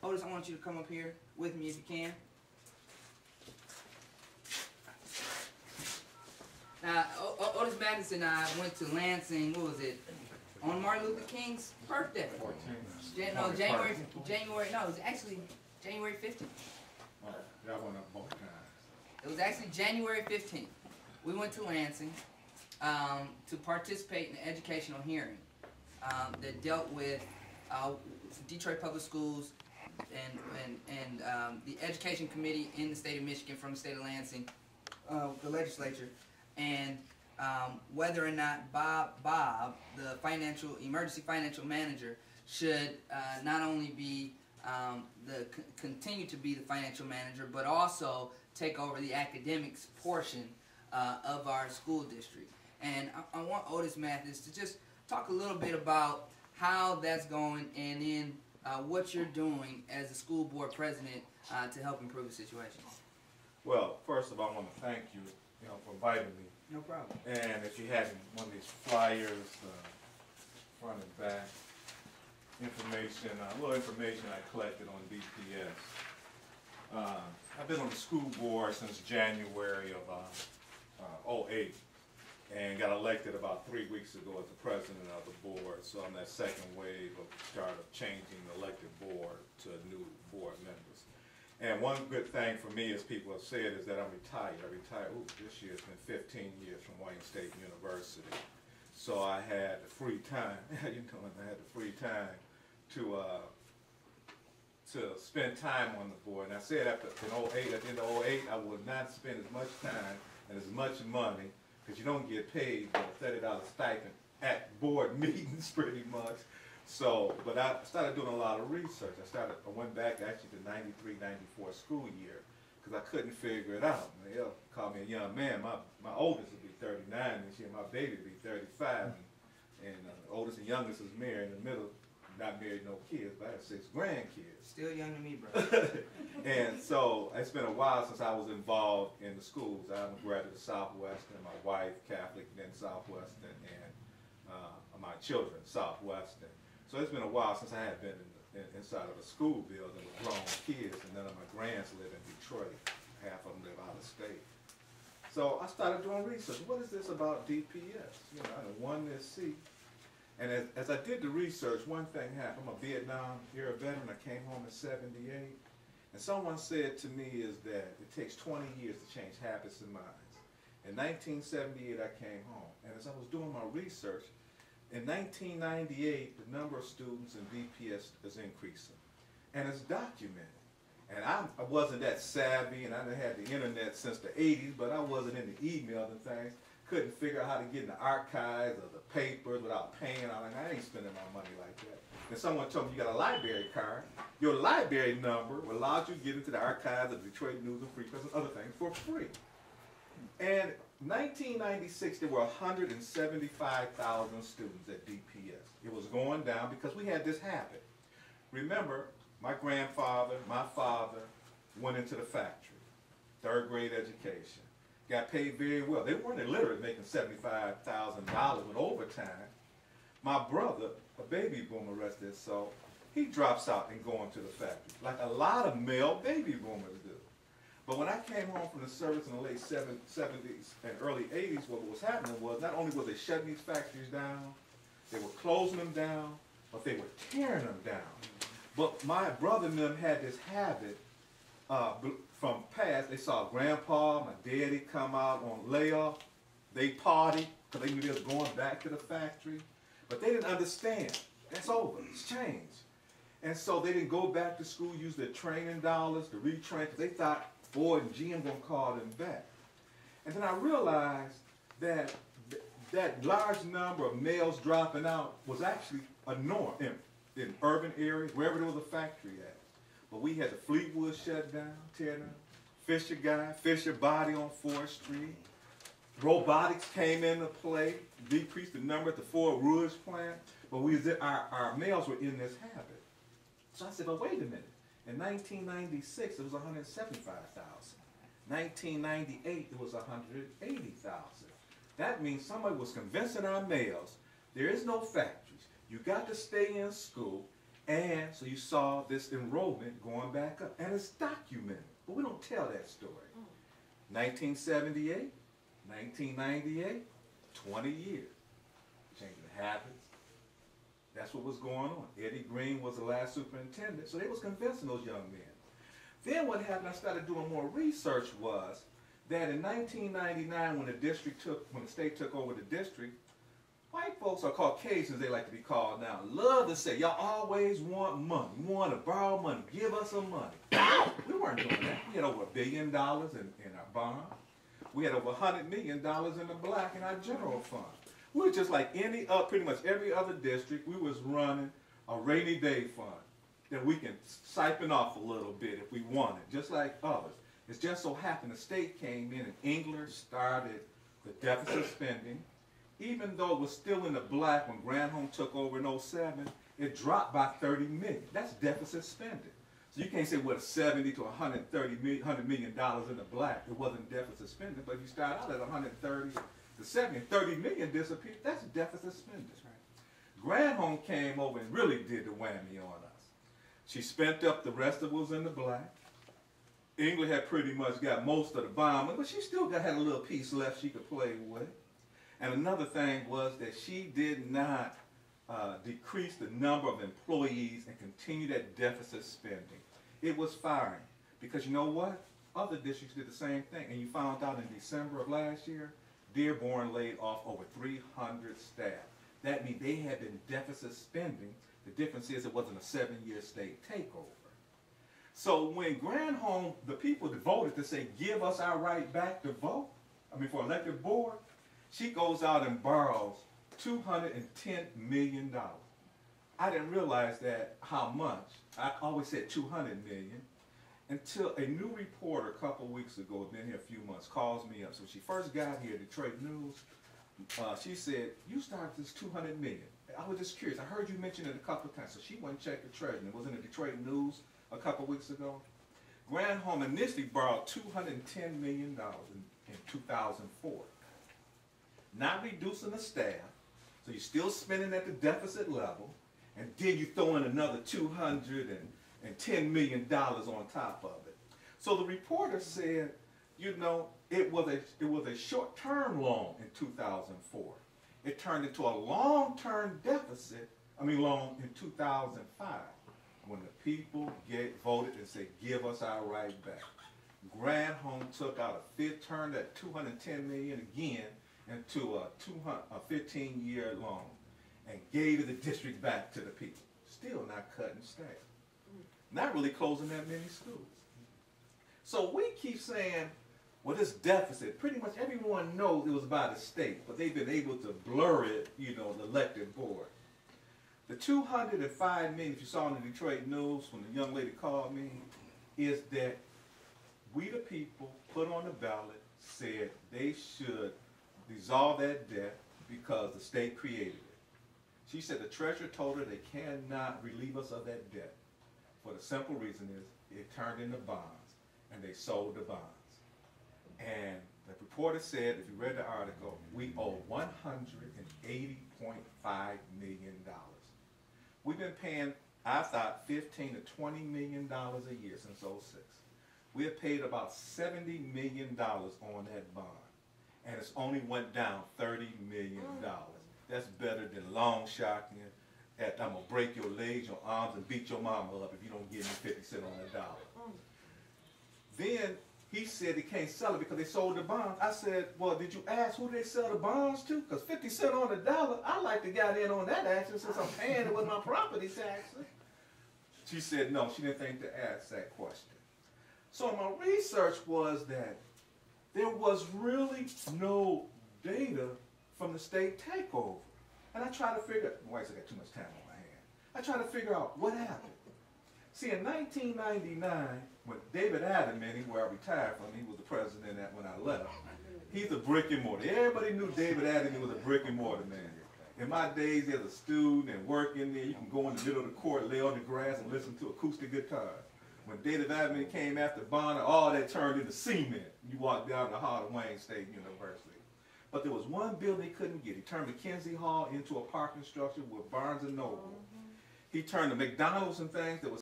Otis, I want you to come up here with me if you can. Now, Otis Mathis and I went to Lansing, what was it, on Martin Luther King's birthday. No, it was actually January 15th. Y'all went up both times. It was actually January 15th. We went to Lansing to participate in an educational hearing that dealt with Detroit Public Schools and the Education Committee in the state of Michigan from the state of Lansing, the legislature, and whether or not Bob, the emergency financial manager, should not only be continue to be the financial manager, but also take over the academics portion of our school district. And I want Otis Mathis to just talk a little bit about how that's going, and then what you're doing as a school board president to help improve the situation. Well, first of all, I want to thank you, for inviting me. No problem. And if you had one of these flyers, front and back, information, a little information I collected on DPS. I've been on the school board since January of 08 and got elected about 3 weeks ago as the president of the board. So I'm that second wave of start of changing the elected board to new board members. And one good thing for me, as people have said, is that I'm retired. I retired, this year it's been 15 years from Wayne State University. So I had the free time, I had the free time to spend time on the board. And I said at the end of 08, I would not spend as much time and as much money, because you don't get paid a $30 stipend at board meetings pretty much. So, but I started doing a lot of research. I went back actually to 93, 94 school year, because I couldn't figure it out. And they'll call me a young man. My oldest will be 39 this year. My baby will be 35. And oldest and youngest is married. In the middle, not married, no kids, but I have 6 grandkids. Still young to me, bro. And so it's been a while since I was involved in the schools. I'm a graduate of Southwestern, my wife Catholic, then Southwestern, and my children Southwestern. So it's been a while since I had been inside of a school building with grown kids, and none of my grands live in Detroit. Half of them live out of state. So I started doing research. What is this about DPS? I won this seat. And as I did the research, one thing happened. I'm a Vietnam-era veteran. I came home in '78. And someone said to me is that it takes 20 years to change habits and minds. In 1978, I came home. And as I was doing my research, in 1998, the number of students in DPS is increasing. And it's documented. And I wasn't that savvy, and I didn't have the internet since the 80s, but I wasn't into emails and things. Couldn't figure out how to get in the archives or the papers without paying. I ain't spending my money like that. And someone told me, you got a library card. Your library number allows you to get into the archives of Detroit News and Free Press and other things for free. And 1996, there were 175,000 students at DPS. It was going down because we had this habit. Remember, my grandfather, my father went into the factory, 3rd grade education, got paid very well. They weren't illiterate, making $75,000 with overtime. My brother, a baby boomer, rest his soul, he drops out and going to the factory, like a lot of male baby boomers do. But when I came home from the service in the late 70s and early 80s, what was happening was not only were they shutting these factories down, they were closing them down, but they were tearing them down. But my brother and them had this habit from past. They saw grandpa, my daddy come out on layoff. They partied because they knew they was going back to the factory. But they didn't understand. That's over. It's changed. And so they didn't go back to school, use their training dollars to retrain, because they thought Ford and GM going to call them back. And then I realized that that large number of males dropping out was actually a norm in urban areas, wherever there was a factory at. But we had the Fleetwood shut down, tear down, Fisher Body on 4th Street. Robotics came into play, decreased the number at the Ford Rouge plant, but our males were in this habit. So I said, well, wait a minute. In 1996, it was 175,000. 1998, it was 180,000. That means somebody was convincing our males, there is no factories. You got to stay in school, And so you saw this enrollment going back up, and it's documented, but we don't tell that story. 1978, 1998, 20 years, changing habits. That's what was going on. Eddie Green was the last superintendent, so they was convincing those young men. Then what happened, I started doing more research, was that in 1999, when the state took over the district, white folks, or Caucasians they like to be called now, love to say, y'all always want money. You want to borrow money. Give us some money. We weren't doing that. We had over $1 billion in our bond. We had over $100 million in the black in our general fund. We were just like pretty much every other district. We was running a rainy day fund that we can siphon off a little bit if we wanted, just like others. It just so happened the state came in and Engler started the deficit spending. Even though it was still in the black when Granholm took over in 07, it dropped by $30 million. That's deficit spending. So you can't say what $70 to $100 million in the black. It wasn't deficit spending, but if you start out at 130 to 70, $30 million disappeared. That's deficit spending. Right. Granholm came over and really did the whammy on us. She spent up the rest of it was in the black. England had pretty much got most of the bomb, but she still had a little piece left she could play with. And another thing was that she did not decrease the number of employees and continue that deficit spending. It was firing. Because you know what? Other districts did the same thing. And you found out in December of last year, Dearborn laid off over 300 staff. That means they had been deficit spending. The difference is it wasn't a 7-year state takeover. So when Granholm, the people voted to say, give us our right back to vote, for elected board, she goes out and borrows $210 million. I didn't realize that how much. I always said $200 million until a new reporter a couple weeks ago, been here a few months, calls me up. So she first got here, Detroit News. She said, you started this $200 million. I was just curious. I heard you mention it a couple of times. So she went and checked the treasury. It was in the Detroit News a couple weeks ago. Granholm initially borrowed $210 million in 2004. Not reducing the staff, so you're still spending at the deficit level, and then you throw in another $210 million on top of it. So the reporter said, you know, it was a short-term loan in 2004. It turned into a long-term loan in 2005, when the people voted and said, give us our right back. Granholm took out a fifth term, that $210 million again, into a 15-year loan and gave the district back to the people. Still not cutting staff. Not really closing that many schools. So we keep saying, well, this deficit, pretty much everyone knows it was by the state, but they've been able to blur it, the elected board. The $205 million, if you saw in the Detroit News when the young lady called me, is that we the people put on the ballot, said they should dissolve that debt because the state created it. She said the treasurer told her they cannot relieve us of that debt. For the simple reason is it turned into bonds, and they sold the bonds. And the reporter said, if you read the article, we owe $180.5 million. We've been paying, I thought, $15 to $20 million a year since 06. We have paid about $70 million on that bond. And it's only went down $30 million. That's better than long shotting at I'm going to break your legs, your arms, and beat your mama up if you don't give me 50 cents on the dollar. Then he said he can't sell it because they sold the bonds. I said, well, did you ask who they sell the bonds to? Because 50 cents on the dollar, I like to get in on that action since I'm paying it with my property taxes. She said no, she didn't think to ask that question. So my research was that there was really no data from the state takeover. And I tried to figure out, I got too much time on my hand. I tried to figure out what happened. See, in 1999, when David Adam, where I retired from, he was the president when I left. He's a brick and mortar. Everybody knew David Adam was a brick and mortar man. In my days as a student and working there, you can go in the middle of the court, lay on the grass, and listen to acoustic guitars. When David Adam came after Bonner, all that turned into cement. You walked down the hall of Wayne State University. But there was one building he couldn't get. He turned McKenzie Hall into a parking structure with Barnes & Noble. he turned the McDonald's and things that was